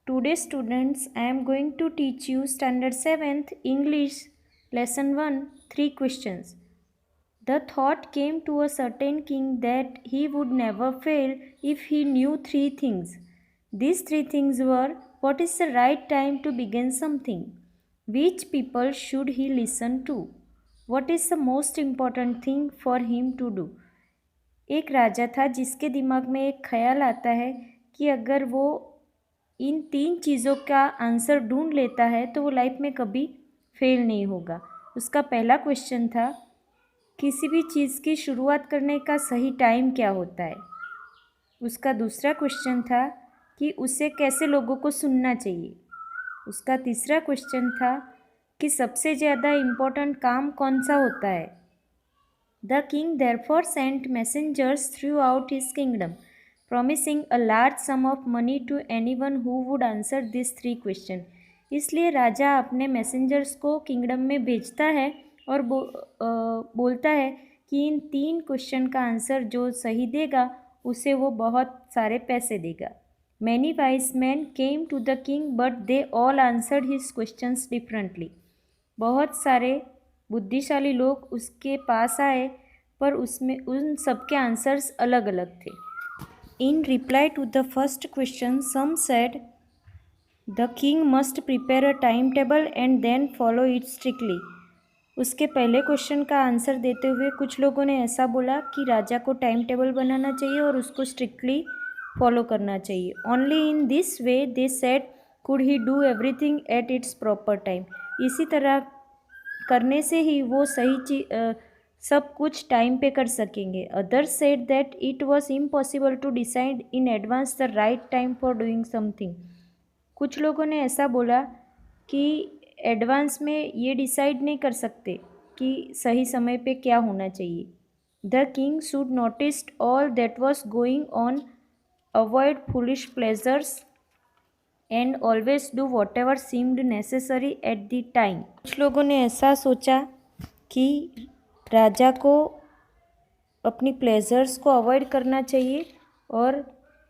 Today students, I am going to teach you standard 7th English lesson 1 3 questions. The thought came to a certain king that he would never fail if he knew three things. These three things were: what is the right time to begin something? Which people should he listen to? What is the most important thing for him to do? एक राजा था जिसके दिमाग में एक ख्याल आता है कि अगर वो इन 3 चीज़ों का आंसर ढूंढ लेता है तो वो लाइफ में कभी फेल नहीं होगा। उसका पहला क्वेश्चन था, किसी भी चीज़ की शुरुआत करने का सही टाइम क्या होता है। उसका दूसरा क्वेश्चन था कि उसे कैसे लोगों को सुनना चाहिए। उसका तीसरा क्वेश्चन था कि सबसे ज़्यादा इम्पोर्टेंट काम कौन सा होता है। The king therefore sent messengers throughout his kingdom, promising a large sum of money to anyone who would answer these 3 questions. इसलिए राजा अपने मैसेंजर्स को किंगडम में भेजता है और बोलता है कि इन 3 क्वेश्चन का आंसर जो सही देगा उसे वो बहुत सारे पैसे देगा। Many wise men came to the king but they all answered his questions differently. बहुत सारे बुद्धिशाली लोग उसके पास आए पर उसमें उन सबके आंसर्स अलग अलग थे। In reply to the first question some said the king must prepare a time table and then follow it strictly. उसके पहले क्वेश्चन का आंसर देते हुए कुछ लोगों ने ऐसा बोला कि राजा को टाइम टेबल बनाना चाहिए और उसको स्ट्रिक्टली फॉलो करना चाहिए। Only in this way they said could he do everything at its proper time. इसी तरह करने से ही वो सही सब कुछ टाइम पे कर सकेंगे। Others said that it was impossible to decide in advance the right time for doing something. कुछ लोगों ने ऐसा बोला कि एडवांस में ये डिसाइड नहीं कर सकते कि सही समय पे क्या होना चाहिए। The king should notice all that was going on, avoid foolish pleasures and always do what ever seemed necessary at the time. कुछ लोगों ने ऐसा सोचा कि राजा को अपनी प्लेजर्स को अवॉइड करना चाहिए और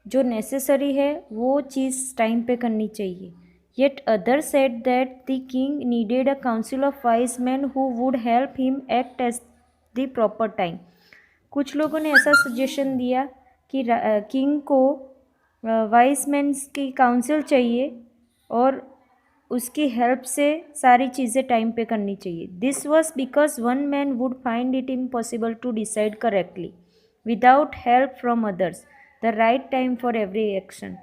जो नेसेसरी है वो चीज़ टाइम पे करनी चाहिए। Yet other said that the king needed a council of wise man who would help him act as the proper time. कुछ लोगों ने ऐसा सजेशन दिया कि किंग को वाइज मैन्स की काउंसिल चाहिए और उसकी हेल्प से सारी चीज़ें टाइम पे करनी चाहिए। This was because one man would find it impossible to decide correctly without help from others the right time for every action.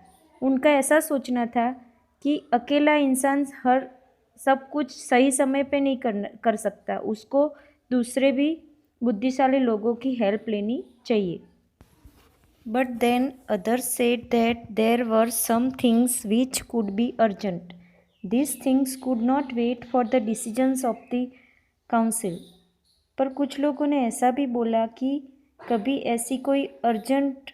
उनका ऐसा सोचना था कि अकेला इंसान हर सब कुछ सही समय पे नहीं कर सकता, उसको दूसरे भी बुद्धिशाली लोगों की हेल्प लेनी चाहिए। But then others said that there were some things which could be urgent. These things could not wait for the decisions of the council. पर कुछ लोगों ने ऐसा भी बोला कि कभी ऐसी कोई अर्जेंट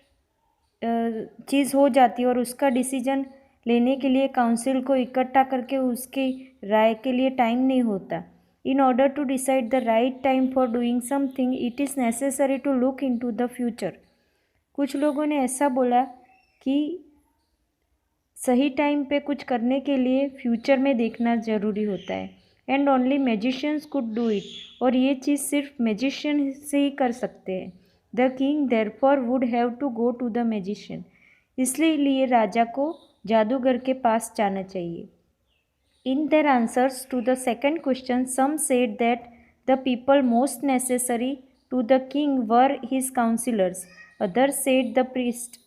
चीज़ हो जाती है और उसका डिसीजन लेने के लिए काउंसिल को इकट्ठा करके उसकी राय के लिए टाइम नहीं होता। In order to decide the right time for doing something it is necessary to look into the future. कुछ लोगों ने ऐसा बोला कि सही टाइम पे कुछ करने के लिए फ्यूचर में देखना ज़रूरी होता है। And only magicians could do it, और ये चीज़ सिर्फ मैजिशियन से ही कर सकते हैं। The king therefore would have to go to the magician. इसलिए राजा को जादूगर के पास जाना चाहिए। In their answers to the second question some said that the people most necessary to the king were his councillors, others said the priest,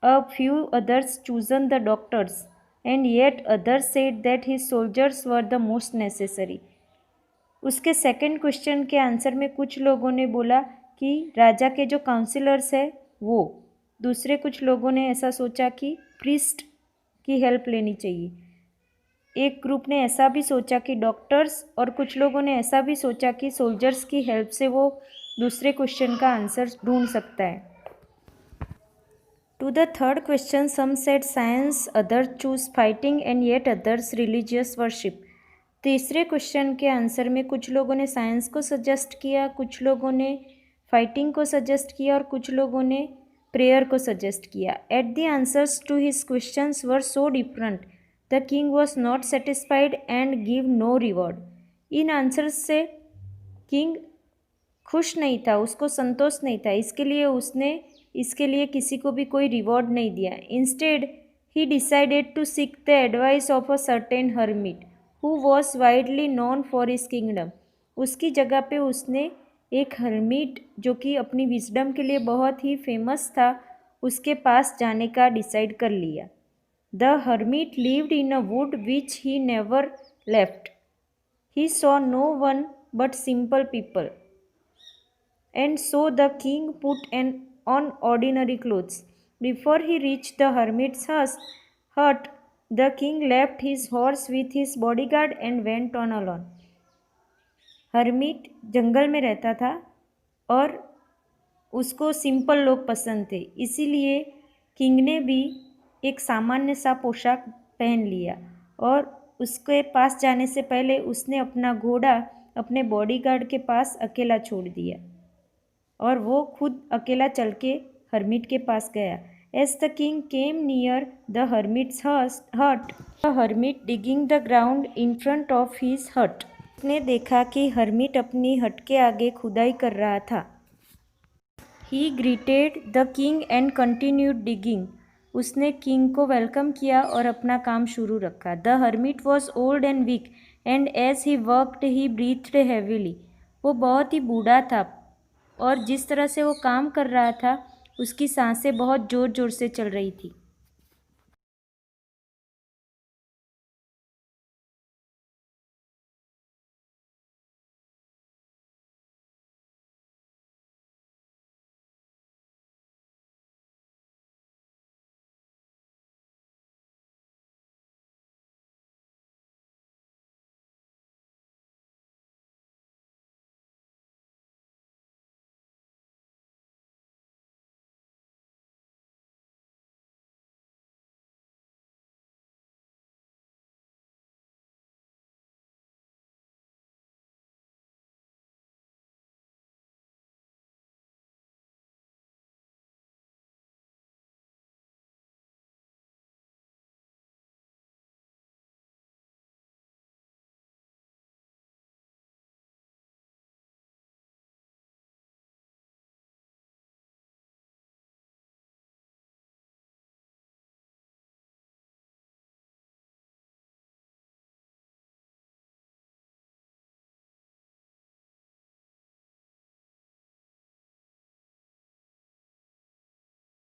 a few others chosen the doctors, and yet others said that his soldiers were the most necessary. उसके second question के answer में कुछ लोगों ने बोला कि राजा के जो काउंसिलर्स है वो, दूसरे कुछ लोगों ने ऐसा सोचा कि प्रीस्ट की हेल्प लेनी चाहिए। एक ग्रुप ने ऐसा भी सोचा कि डॉक्टर्स, और कुछ लोगों ने ऐसा भी सोचा कि सोल्जर्स की हेल्प से वो दूसरे क्वेश्चन का आंसर ढूंढ सकता है। To the third question, some said science, others choose fighting and yet others religious worship. तीसरे क्वेश्चन के आंसर में कुछ लोगों ने साइंस को सजेस्ट किया, कुछ लोगों ने फाइटिंग को सजेस्ट किया और कुछ लोगों ने प्रेयर को सजेस्ट किया। At the answers to his questions were so different the king was not satisfied and give no reward. इन आंसर्स से किंग खुश नहीं था, उसको संतोष नहीं था, इसके लिए किसी को भी कोई रिवॉर्ड नहीं दिया। Instead he decided to seek the advice of a certain hermit who was widely known for his kingdom. उसकी जगह पे उसने एक हर्मिट जो कि अपनी विजडम के लिए बहुत ही फेमस था, उसके पास जाने का डिसाइड कर लिया। The hermit lived in a wood which he never left. He saw no one but simple people. And so the king put on ordinary clothes. Before he reached the hermit's hut, the king left his horse with his bodyguard and went on alone. Hermit जंगल में रहता था और उसको simple लोग पसंद थे, इसीलिए किंग ने भी एक सामान्य सा पोशाक पहन लिया और उसके पास जाने से पहले उसने अपना घोड़ा अपने बॉडीगार्ड के पास अकेला छोड़ दिया और वो खुद अकेला चल के हर्मिट के पास गया। As the king came near the hermit's hut, the hermit digging the ground in front of his hut. उसने देखा कि हर्मिट अपनी हट के आगे खुदाई कर रहा था। He greeted the king and continued digging. उसने किंग को वेलकम किया और अपना काम शुरू रखा। The hermit was old and weak and as he worked he breathed heavily. वो बहुत ही बूढ़ा था और जिस तरह से वो काम कर रहा था उसकी सांसें बहुत ज़ोर ज़ोर से चल रही थी।